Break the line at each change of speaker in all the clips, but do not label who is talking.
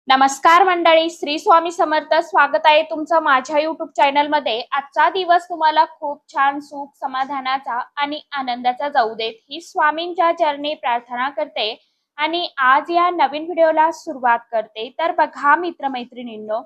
नमस्कार मंडळी, श्री स्वामी समर्थ. स्वागत आहे तुमचं माझ्या युट्यूब चॅनल मध्ये. आजचा दिवस तुम्हाला खूप छान सुख समाधानाचा आणि आनंदाचा जाऊ देत ही स्वामींच्या चरणी प्रार्थना करते आणि आज या नवीन व्हिडिओला सुरुवात करते. तर बघा मित्रमैत्रिणींनो,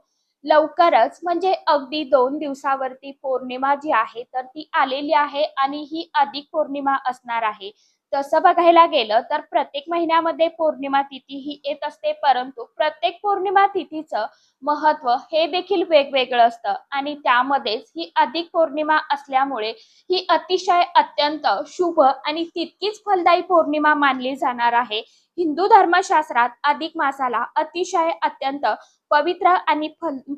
लवकरच म्हणजे अगदी 2 दिवसावरती पौर्णिमा जी आहे तर ती आलेली आहे आणि ही अधिक पौर्णिमा असणार आहे. तसं बघायला गेलं तर प्रत्येक महिन्यामध्ये पौर्णिमा तिथी ही येत असते, परंतु प्रत्येक पौर्णिमा तिथीचं महत्व हे देखील वेगवेगळं असतं आणि त्यामध्येच ही अधिक पौर्णिमा असल्यामुळे ही अतिशय अत्यंत शुभ आणि तितकीच फलदायी पौर्णिमा मानली जाणार आहे. हिंदू धर्मशास्त्रात अधिक मासाला अतिशय अत्यंत पवित्र आणि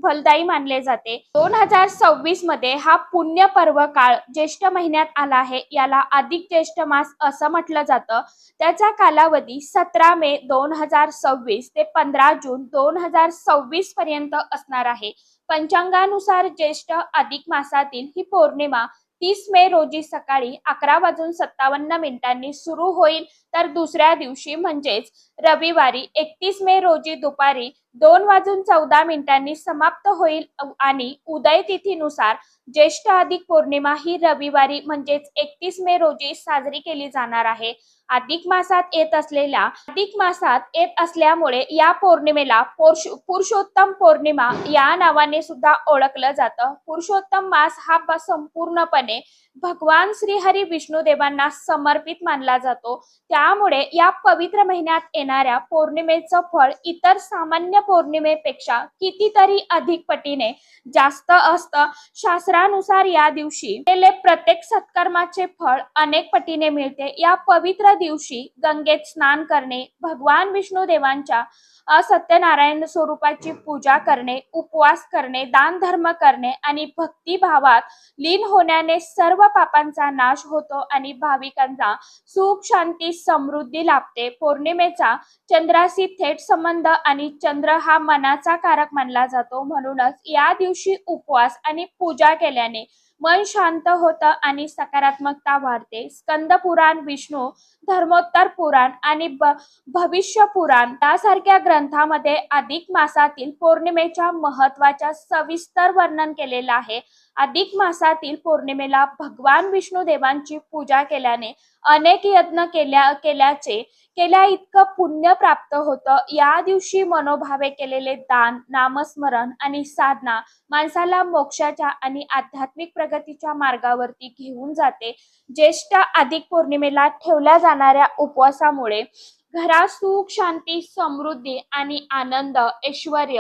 फलदायी मानले जाते. 2026 मध्ये हा पुण्य पर्व काळ ज्येष्ठ महिन्यात आला आहे. याला अधिक ज्येष्ठ मास असं म्हटलं जातं. त्याचा कालावधी 17 मे 2026 ते 15 जून 2026 पर्यंत असणार आहे. पंचांगानुसार ज्येष्ठ अधिक मासातील ही पौर्णिमा 30 मे रोजी सकाळी 11:57 सुरू होईल, तर दुसऱ्या दिवशी म्हणजेच रविवारी 31 मे रोजी दुपारी 2:14 समाप्त होईल आणि उदय तिथीनुसार ज्येष्ठ अधिक पौर्णिमा ही रविवारी म्हणजेच 31 मे रोजी साजरी केली जाणार आहे. अधिक मासात येत असल्यामुळे या पौर्णिमेला पुरुषोत्तम पौर्णिमा या नावाने सुद्धा ओळखलं जातं. पुरुषोत्तम मास हा संपूर्णपणे भगवान श्रीहरी विष्णुदेवांना समर्पित मानला जातो. त्यामुळे या पवित्र महिन्यात येणाऱ्या पौर्णिमेचं फळ इतर सामान्य पौर्णिमेपेक्षा कितीतरी अधिक पटीने जास्त असतं. शास्त्रानुसार या दिवशी केलेले प्रत्येक सत्कर्माचे फळ अनेक पटीने मिळते. या पवित्र दिवशी गंगेत स्नान करणे, भगवान विष्णुदेवांच्या सत्यनारायण स्वरूपाची पूजा करणे, उपवास करणे, दान धर्म करणे आणि भक्तिभावात लीन होण्याने सर्व पापांचा नाश होतो आणि भाविकांचा सुख शांती समृद्धी लाभते. पौर्णिमेचा चंद्राशी थेट संबंध आणि चंद्र हा मनाचा कारक मानला जातो. म्हणूनच या दिवशी उपवास आणि पूजा केल्याने मन शांत होतं आणि सकारात्मकता वाढते. स्कंद पुराण, विष्णू धर्मोत्तर पुराण आणि भविष्य पुराण यासारख्या ग्रंथामध्ये अधिक मासातील पौर्णिमेच्या महत्वाच्या सविस्तर वर्णन केलेलं आहे. अधिक मासातील पौर्णिमेला भगवान विष्णुदेवांची पूजा केल्याने अनेक यज्ञ केल्या इतकं पुण्य प्राप्त होतं. या दिवशी मनोभावे केलेले दान, नामस्मरण आणि साधना माणसाला मोक्षाच्या आणि आध्यात्मिक प्रगतीच्या मार्गावरती घेऊन जाते. ज्येष्ठ अधिक पौर्णिमेला ठेवल्या जाणाऱ्या उपवासामुळे घरात सुख शांती समृद्धी आणि आनंद ऐश्वर,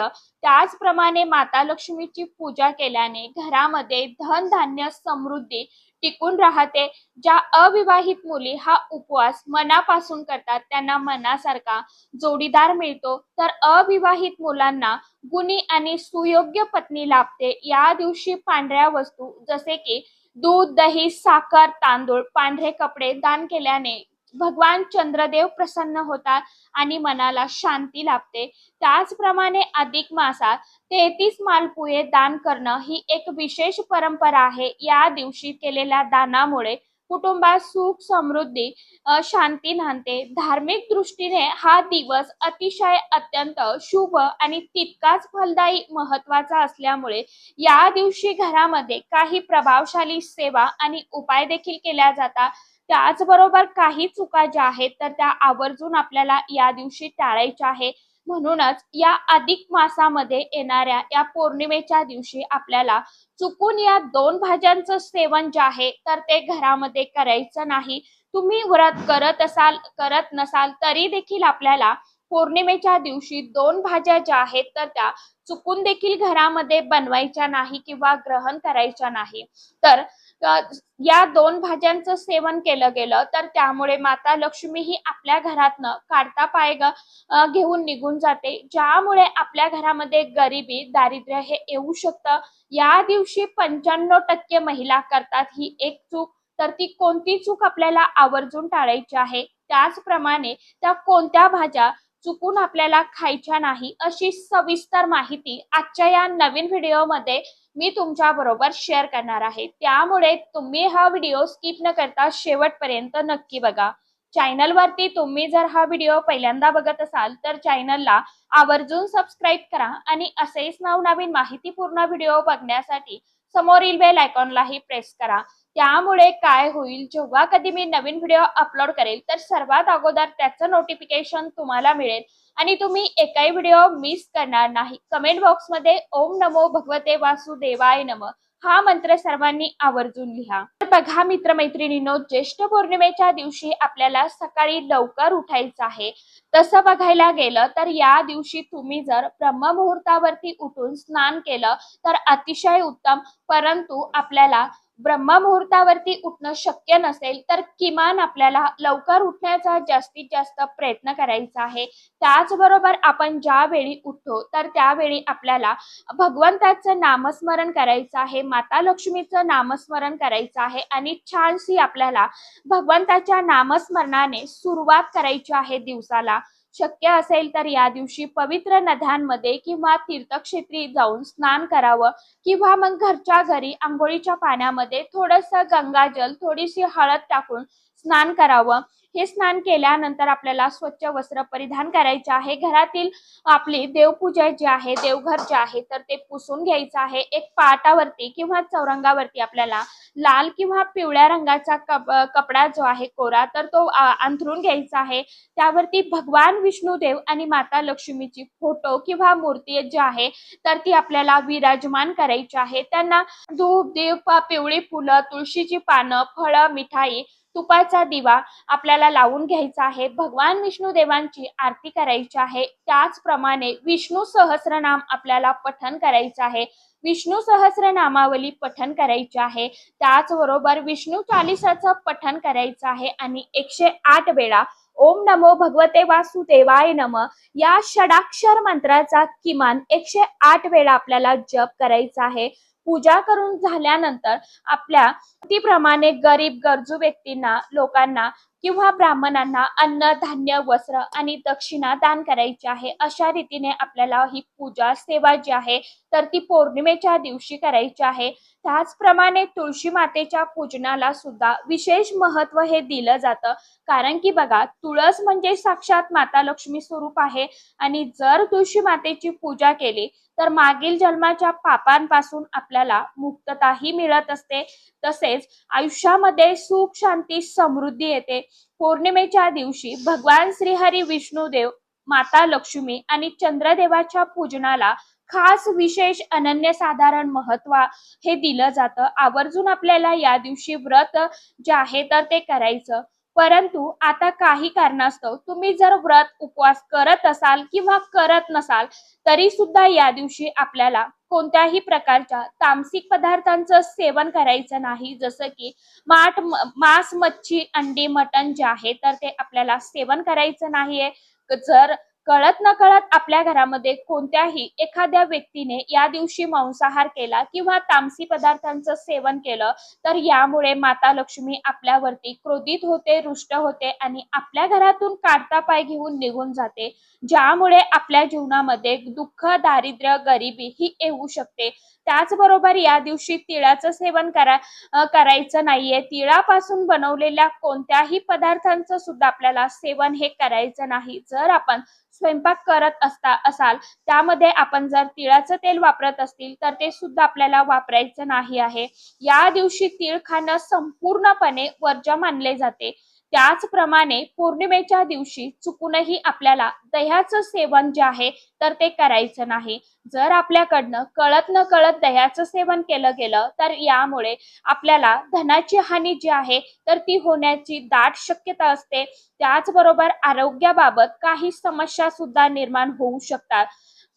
त्याचप्रमाणे माता लक्ष्मीची पूजा केल्याने घरामध्ये धन धान्य समृद्धी टिकून राहते. ज्या अविवाहित मुली हा उपवास मनापासून करतात त्यांना मनासारखा जोडीदार मिळतो, तर अविवाहित मुलांना गुणी आणि सुयोग्य पत्नी लाभते. या दिवशी पांढऱ्या वस्तू जसे की दूध, दही, साखर, तांदूळ, पांढरे कपडे दान केल्याने भगवान चंद्रदेव प्रसन्न होतात आणि मनाला शांती लाभते. त्याचप्रमाणे अधिक मासात 33 मालपुये दान करणं ही एक विशेष परंपरा आहे. या दिवशी केलेल्या दानामुळे कुटुंबात सुख समृद्धी शांती नांदते. धार्मिक दृष्टीने हा दिवस अतिशय अत्यंत शुभ आणि तितकाच फलदायी महत्वाचा असल्यामुळे या दिवशी घरामध्ये काही प्रभावशाली सेवा आणि उपाय देखील केल्या जातात. त्याचबरोबर काही चुका ज्या आहेत तर त्या आवर्जून आपल्याला या दिवशी टाळायच्या आहे. म्हणूनच या अधिक मासामध्ये येणाऱ्या या पौर्णिमेच्या दिवशी आपल्याला चुकून या 2 भाज्यांचं सेवन जे आहे तर ते घरामध्ये करायचं नाही. तुम्ही व्रत करत नसाल तरी देखील आपल्याला पौर्णिमेच्या दिवशी 2 भाज्या ज्या आहेत तर त्या चुकून देखील घरामध्ये बनवायच्या नाही किंवा ग्रहण करायच्या नाही. तर या 2 भाज्यांचं सेवन केलं गेलं तर त्यामुळे माता लक्ष्मी ही आपल्या घरातनं काढता पाय घेऊन निघून जाते, ज्यामुळे आपल्या घरामध्ये गरिबी दारिद्र्य हे येऊ शकतं. या दिवशी 95% महिला करतात ही एक चूक, तर ती कोणती चूक आपल्याला आवर्जून टाळायची आहे. त्याचप्रमाणे त्या कोणत्या भाज्या चुकून आपल्याला खायच्या नाही अशी सविस्तर माहिती आजच्या या नवीन व्हिडिओमध्ये मी तुमच्या बरोबर शेअर करणार आहे. त्यामुळे तुम्ही हा व्हिडिओ स्किप न करता शेवटपर्यंत नक्की बघा. चॅनलवरती तुम्ही जर हा व्हिडिओ पहिल्यांदा बघत असाल तर चॅनलला आवर्जून सबस्क्राईब करा आणि असेच नवनवीन माहितीपूर्ण व्हिडिओ बघण्यासाठी समोरील बेल आयकॉनलाही प्रेस करा। त्यामुळे काय होईल, जेव्हा कधी मी नवीन व्हिडिओ अपलोड करेल तर सर्वात अगोदर त्याचं नोटिफिकेशन तुम्हाला मिळेल आणि तुम्ही एकही व्हिडिओ मिस करणार नाही। कमेंट बॉक्समध्ये ओम नमो भगवते वासुदेवाय नमः हा मंत्र सर्वांनी आवर्जून लिहा। तर बघा मित्रमैत्रिणींनो, ज्येष्ठ पौर्णिमेच्या दिवशी आपल्याला सकाळी लवकर उठायचं आहे। तसं बघायला गेलं तर या दिवशी तुम्ही जर ब्रह्ममुहूर्तावरती उठून स्नान केलं तर अतिशय उत्तम, परंतु आपल्याला ब्रह्ममुहूर्तावरती उठणं शक्य नसेल तर किमान आपल्याला लवकर उठण्याचा जास्तीत जास्त प्रयत्न करायचा आहे। त्याचबरोबर आपण ज्यावेळी उठतो तर त्यावेळी आपल्याला भगवंताचं नामस्मरण करायचं आहे, माता लक्ष्मीचं नामस्मरण करायचं आहे आणि छानशी आपल्याला भगवंताच्या नामस्मरणाने सुरुवात करायची आहे दिवसाला। शक्य असेल तर या दिवशी पवित्र नद्यांमध्ये किंवा तीर्थक्षेत्री जाऊन स्नान करावं किंवा मग घरच्या घरी अंघोळीच्या पाण्यामध्ये थोडंसं गंगाजल, थोडीशी हळद टाकून स्नान करावं। हे स्नान केल्यानंतर आपल्याला स्वच्छ वस्त्र परिधान करायचे आहे। घरातील आपली देवपूजा जी आहे, देवघर जे आहे तर ते पुसून घ्यायचं आहे। एक पाटावरती किंवा चौरंगावरती आपल्याला लाल किंवा पिवळ्या रंगाचा कपडा जो आहे कोरा तर तो अंथरून घ्यायचा आहे। त्यावरती भगवान विष्णुदेव आणि माता लक्ष्मीची फोटो किंवा मूर्ती जी आहे तर ती आपल्याला विराजमान करायची आहे। त्यांना धूप, दीप, पिवळी फुलं, तुळशीची पानं, फळं, मिठाई, तुपाचा दिवा आपल्याला लावून घ्यायचा आहे। भगवान विष्णुदेवांची आरती करायची आहे। त्याचप्रमाणे विष्णू सहस्रनाम आपल्याला पठण करायचं आहे। विष्णू सहस्रनामावली पठण करायची आहे। त्याचबरोबर विष्णू चालीसाचं पठण करायचं आहे आणि 108 वेळा ओम नमो भगवते वासुदेवाय नमः या षडाक्षर मंत्राचा किमान 108 वेळा आपल्याला जप करायचा आहे। पूजा करून झाल्यानंतर आपल्या प्रमाणे गरीब गरजू व्यक्तींना, लोकांना किंवा ब्राह्मणांना अन्न, धान्य, वस्त्र आणि दक्षिणा दान करायची आहे। अशा रीतीने आपल्याला ही पूजा सेवा जी आहे तर ती पौर्णिमेच्या दिवशी करायची आहे। त्याचप्रमाणे तुळशी मातेच्या पूजनाला सुद्धा विशेष महत्व हे दिलं जातं, कारण की बघा, तुळस म्हणजे साक्षात माता लक्ष्मी स्वरूप आहे आणि जर तुळशी मातेची पूजा केली तर मागील जन्माच्या पापांपासून आपल्याला मुक्तताही मिळत असते, तसेच आयुष्यामध्ये सुख, शांती, समृद्धी येते। पौर्णिमेच्या दिवशी भगवान श्रीहरी विष्णुदेव, माता लक्ष्मी आणि चंद्रदेवाच्या पूजनाला खास विशेष अनन्यसाधारण महत्व हे दिलं जातं। आवर्जून आपल्याला या दिवशी व्रत जे आहे तर ते करायचं। परंतु आता काही कारणास्तव तुम्ही जर व्रत उपवास करत असाल किंवा करत नसाल तरी सुद्धा या दिवशी आपल्याला कोणत्याही प्रकारच्या तामसिक पदार्थांचं सेवन करायचं नाही, जसं की मांस, मच्छी, अंडी, मटण जे आहे तर ते आपल्याला सेवन करायचं नाहीये। जर कळत नकळत आपल्या घरामध्ये कोणत्याही एखाद्या व्यक्तीने या दिवशी मांसाहार केला किंवा तामसी पदार्थांचं सेवन केलं तर यामुळे माता लक्ष्मी आपल्यावरती क्रोधित होते, रुष्ट होते आणि आपल्या घरातून काढता पाय घेऊन निघून जाते, ज्यामुळे आपल्या जीवनामध्ये दुःख, दारिद्र्य, गरिबी ही येऊ शकते। त्याचबरोबर या दिवशी तिळाचं सेवन करायचं नाहीये। तिळापासून बनवलेल्या कोणत्याही पदार्थांचं सुद्धा आपल्याला सेवन हे करायचं नाही। जर आपण स्वयंपाक करत असाल त्यामध्ये आपण जर तिळाचं तेल वापरत असतील तर ते सुद्धा आपल्याला वापरायचं नाही आहे। या दिवशी तीळ खाणं संपूर्णपणे वर्ज्य मानले जाते। त्याचप्रमाणे पौर्णिमेच्या दिवशी चुकूनही आपल्याला दह्याचं सेवन जे आहे तर ते करायचं नाही। जर आपल्याकडनं कळत न कळत दह्याचं सेवन केलं गेलं तर यामुळे आपल्याला धनाची हानी जी आहे तर ती होण्याची दाट शक्यता असते। त्याचबरोबर आरोग्याबाबत काही समस्या सुद्धा निर्माण होऊ शकतात।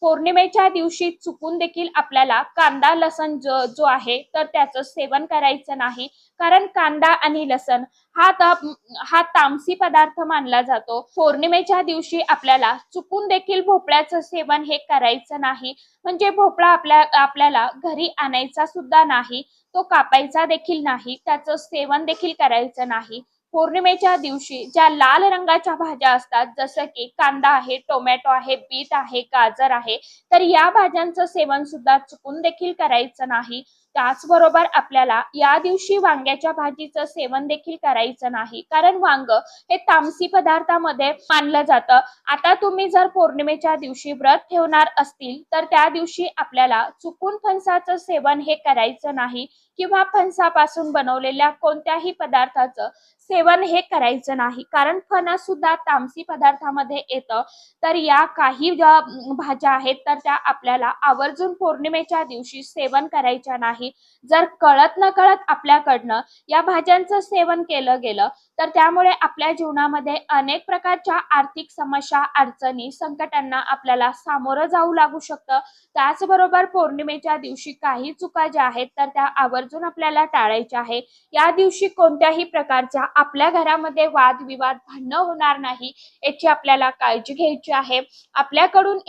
पौर्णिमेच्या दिवशी चुकून देखील आपल्याला कांदा, लसण जो आहे तर त्याचं सेवन करायचं नाही, कारण कांदा आणि लसण हा तामसी पदार्थ मानला जातो। पौर्णिमेच्या दिवशी आपल्याला चुकून देखील भोपळ्याचं सेवन हे करायचं नाही, म्हणजे भोपळा आपल्याला घरी आणायचा सुद्धा नाही, तो कापायचा देखील नाही, त्याचं सेवन देखील करायचं नाही। पौर्णिमेच्या दिवशी ज्या लाल रंगाच्या भाज्या असतात, जसं की कांदा आहे, टोमॅटो आहे, बीट आहे, गाजर आहे, तर या भाज्यांचं सेवन सुद्धा चुकून देखील करायचं नाही। त्याचबरोबर आपल्याला या दिवशी वांग्याच्या भाजीचं सेवन देखील करायचं नाही, कारण वांग हे तामसी पदार्थामध्ये मानलं जातं. आता तुम्ही जर पौर्णिमेच्या दिवशी व्रत ठेवणार असतील तर त्या दिवशी आपल्याला चुकून फणसाचं सेवन हे करायचं नाही किंवा फणसापासून बनवलेल्या कोणत्याही पदार्थाचं सेवन हे करायचं नाही, कारण फणस सुद्धा तामसी पदार्थामध्ये येतं. तर या काही ज्या भाज्या आहेत तर त्या आपल्याला आवर्जून पौर्णिमेच्या दिवशी सेवन करायच्या नाही. जर कळत नकळत आपल्याकडनं या भाज्यांचं सेवन केलं गेलं तर त्यामुळे आपल्या जीवनामध्ये अनेक प्रकारच्या आर्थिक समस्या, अडचणी, संकटांना आपल्याला सामोरं जाऊ लागू शकतं. त्याचबरोबर पौर्णिमेच्या दिवशी काही चुका ज्या आहेत तर त्या आवर्जून आपल्याला टाळायच्या आहे. या दिवशी कोणत्याही प्रकारच्या आपल्या घरामध्ये वादविवाद, भांडणं होणार नाही याची आपल्याला काळजी घ्यायची आहे. आपल्याकडून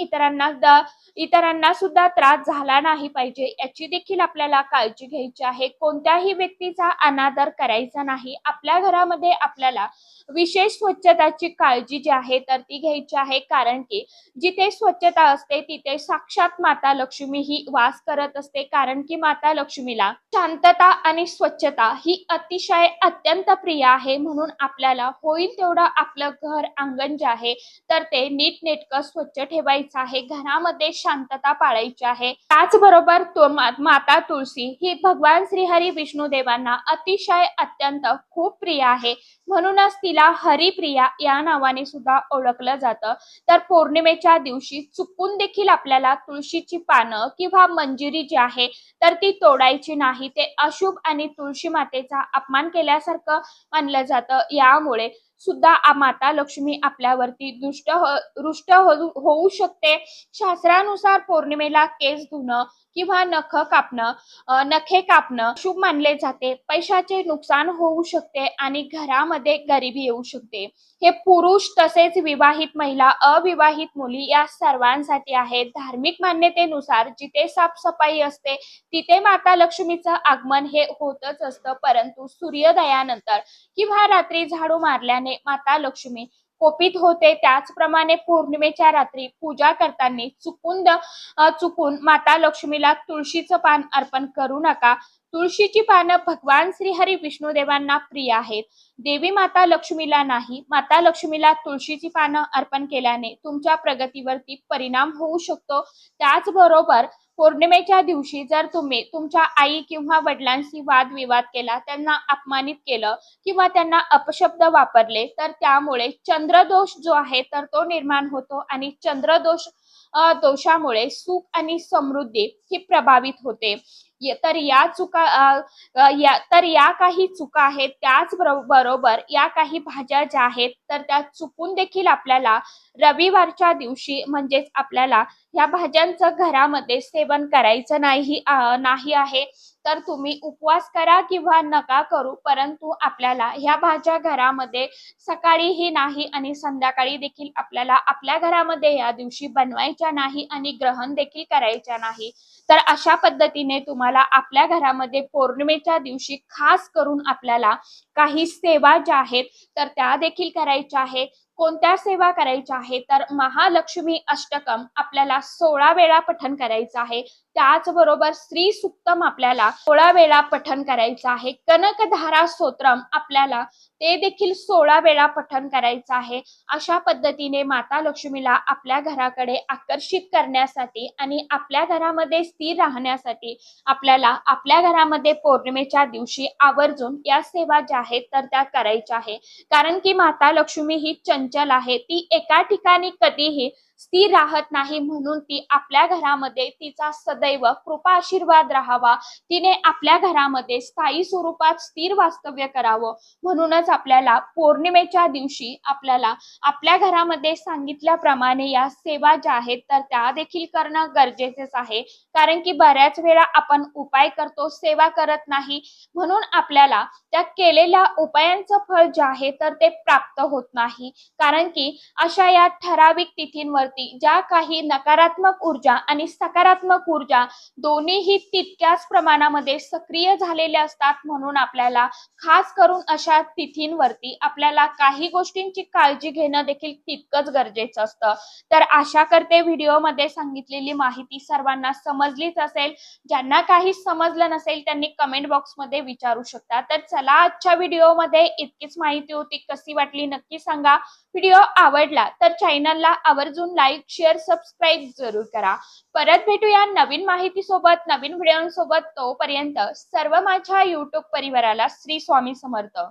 इतरांना सुद्धा त्रास झाला नाही पाहिजे याची देखील आपल्याला काळजी घ्यायची आहे. कोणत्याही व्यक्तीचा अनादर करायचा नाही. आपल्या घरामध्ये आपल्याला विशेष स्वच्छताची काळजी जी आहे तर ती घ्यायची आहे, कारण की जिथे स्वच्छता असते तिथे साक्षात माता लक्ष्मी ही वास करत असते. कारण की माता लक्ष्मीला शांतता आणि स्वच्छता ही अतिशय अत्यंत प्रिय आहे. म्हणून आपल्याला होईल तेवढं आपलं घर, अंगण जे आहे तर ते नीटनेटकं स्वच्छ ठेवायचं आहे. घरामध्ये शांतता पाळायची आहे. त्याचबरोबर माता तुळशी ही भगवान श्रीहरी विष्णू देवांना अतिशय अत्यंत खूप प्रिय आहे. म्हणूनच तिला हरिप्रिया या नावाने सुद्धा ओळखलं जातं. तर पौर्णिमेच्या दिवशी चुकून देखील आपल्याला तुळशीची पानं किंवा मंजिरी जी आहे तर ती तोडायची नाही. ते अशुभ आणि तुळशी मातेचा अपमान केल्यासारखं मानलं जातं. यामुळे सुद्धा माता लक्ष्मी आपल्यावरती रुष्ट होऊ शकते. शास्त्रानुसार पौर्णिमेला केस धुणं किंवा नखे कापणं शुभ मानले जाते. पैशाचे नुकसान होऊ शकते आणि घरामध्ये गरिबी येऊ शकते. हे पुरुष तसेच विवाहित महिला, अविवाहित मुली या सर्वांसाठी आहे. धार्मिक मान्यतेनुसार जिथे साफसफाई असते तिथे माता लक्ष्मीचं आगमन हे होतच असतं, परंतु सूर्योदयानंतर किंवा रात्री झाडू मारल्याने माता लक्ष्मी कोपित होते. त्याचप्रमाणे पौर्णिमेच्या रात्री पूजा करताना चुकून माता लक्ष्मीला तुळशीचं पान अर्पण करू नका. तुळशीची पानं भगवान श्रीहरी विष्णुदेवांना प्रिय आहेत, देवी माता लक्ष्मीला नाही. माता लक्ष्मीला तुळशीची पानं अर्पण केल्याने तुमच्या प्रगतीवरती परिणाम होऊ शकतो. त्याचबरोबर पौर्णिमेच्या दिवशी जर तुम्ही तुमच्या आई किंवा वडिलांशी वादविवाद केला, त्यांना अपमानित केलं किंवा त्यांना अपशब्द वापरले तर त्यामुळे चंद्रदोष जो आहे तर तो निर्माण होतो आणि दोषामुळे सुख आणि समृद्धी ही प्रभावित होते. तर या काही चुका आहेत. त्याच बरोबर या काही भाज्या ज्या आहेत तर त्या चुकून देखील आपल्याला रविवारच्या दिवशी म्हणजेच आपल्याला या भाज्यांचं घरामध्ये सेवन करायचं नाही आहे. तर तुम्ही उपवास करा किंवा नका करू, परंतु आपल्याला ह्या भाज्या घरामध्ये सकाळीही नाही आणि संध्याकाळी देखील आपल्याला आपल्या घरामध्ये या दिवशी बनवायच्या नाही आणि ग्रहण देखील करायच्या नाही. तर अशा पद्धतीने तुम्हाला आपल्या घरामध्ये पौर्णिमेच्या दिवशी खास करून आपल्याला काही सेवा ज्या आहेत तर त्या देखील करायच्या आहे. कोणत्या सेवा करायच्या आहे तर महालक्ष्मी अष्टकम आपल्याला 16 वेळा पठण करायचं आहे. त्याचबरोबर श्री सुक्तम आपल्याला 16 वेळा पठण करायचं आहे. कनकधारा स्तोत्रम आपल्याला ते देखील 16 वेळा पठण करायचं आहे. अशा पद्धतीने माता लक्ष्मीला आपल्या घराकडे आकर्षित करण्यासाठी आणि आपल्या घरामध्ये स्थिर राहण्यासाठी आपल्याला आपल्या घरामध्ये पौर्णिमेच्या दिवशी आवर्जून या सेवा ज्या आहेत तर त्या करायच्या आहे. कारण की माता लक्ष्मी ही चंचल आहे, ती एका ठिकाणी कधीही स्थिर राहत नाही. म्हणून ती आपल्या घरामध्ये तिचा सदैव कृपा आशीर्वाद राहावा, तिने आपल्या घरामध्ये स्थायी स्वरूपात स्थिर वास्तव्य करावं. म्हणूनच आपल्याला पौर्णिमेच्या दिवशी आपल्याला आपल्या घरामध्ये सांगितल्याप्रमाणे या सेवा ज्या आहेत तर त्या देखील करणं गरजेचेच आहे. कारण की बऱ्याच वेळा आपण उपाय करतो, सेवा करत नाही, म्हणून आपल्याला त्या केलेल्या उपायांचं फळ जे आहे तर ते प्राप्त होत नाही. कारण की अशा या ठराविक तिथींवरती तिथींवरती ज्या काही नकारात्मक ऊर्जा आणि सकारात्मक ऊर्जा दोन्हीही तितक्याच प्रमाणामध्ये सक्रिय झालेले असतात. म्हणून आपल्याला खास करून अशा तिथींवरती आपल्याला काही गोष्टींची काळजी घेणं देखील तितकंच गरजेचं असतं. तर आशा करते व्हिडिओमध्ये सांगितलेली माहिती सर्वांना समजलीच असेल. ज्यांना काही समजलं नसेल त्यांनी कमेंट बॉक्समध्ये विचारू शकता. तर चला, आजच्या व्हिडिओमध्ये इतकीच माहिती होती. कशी वाटली नक्की सांगा. व्हिडिओ आवडला तर चॅनलला आवर्जून लाईक, शेअर, सबस्क्राईब जरूर करा. परत भेटूया नवीन माहिती सोबत, नवीन व्हिडिओसोबत. तोपर्यंत सर्व माझ्या युट्यूब परिवाराला श्री स्वामी समर्थ.